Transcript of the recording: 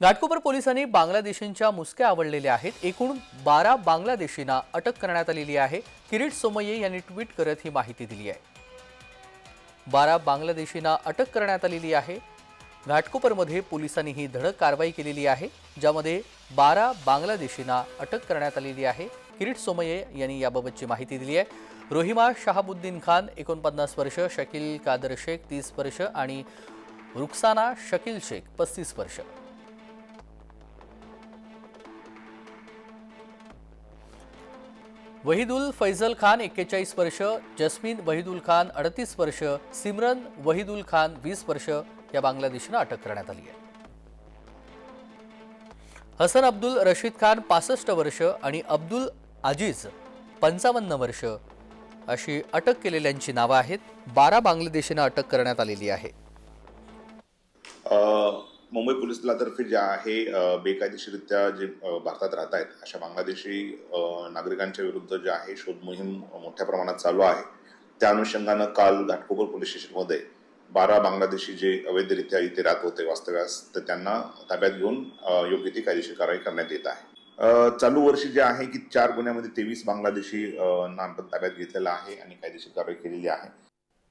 घाटकोपर पोलिसांनी बांगलादेशींच्या मुसक्या आवळलेल्या आहेत। एकूण 12 बांगलादेशींना अटक करण्यात आलेली आहे। किरीट सोमय्ये यांनी ट्विट करत ही माहिती दिली आहे। 12 बांगलादेशींना अटक करण्यात आलेली आहे। घाटकोपरमध्ये पोलिसांनी ही धडक कारवाई केलेली आहे, ज्यामध्ये 12 बांगलादेशींना अटक करण्यात आलेली आहे। किरीट सोमय्ये यांनी याबाबतची माहिती दिली आहे। रोहिमा शहाबुद्दीन खान 49 वर्ष, शकील कादर शेख 30 वर्ष आणि रुखसाना शकील शेख 35 वर्ष। वहीदुल फैजल खान 41 वर्ष, जस्मीन वहीदुल खान 38 वर्ष, सिमरन वहीदुल खान 20 वर्ष या बांगलादेशींना अटक करण्यात आली आहे। हसन अब्दुल रशीद खान 65 वर्ष आणि अब्दुल अजीज 55 वर्ष अशी अटक केलेल्यांची नावे आहेत। 12 बांगलादेशींना अटक करण्यात आलेली आहे। मुंबई पोलीस दलातर्फे जे आहे बेकायदेशीररित्या जे भारतात राहत आहेत अशा बांगलादेशी नागरिकांच्या विरुद्ध जे आहे शोध मोहीम मोठ्या प्रमाणात चालू आहे। त्या अनुषंगानं काल घाटकोपर पोलीस स्टेशनमध्ये 12 बांगलादेशी जे अवैधरित्या इथे राहत होते वास्तव्यास, तर त्यांना ताब्यात घेऊन योग्य ती कायदेशीर कारवाई करण्यात येत आहे। चालू वर्षी जे आहे की 4 गुन्ह्यामध्ये 23 बांगलादेशी ना आपण ताब्यात घेतलेला आहे आणि कायदेशीर कारवाई केलेली आहे।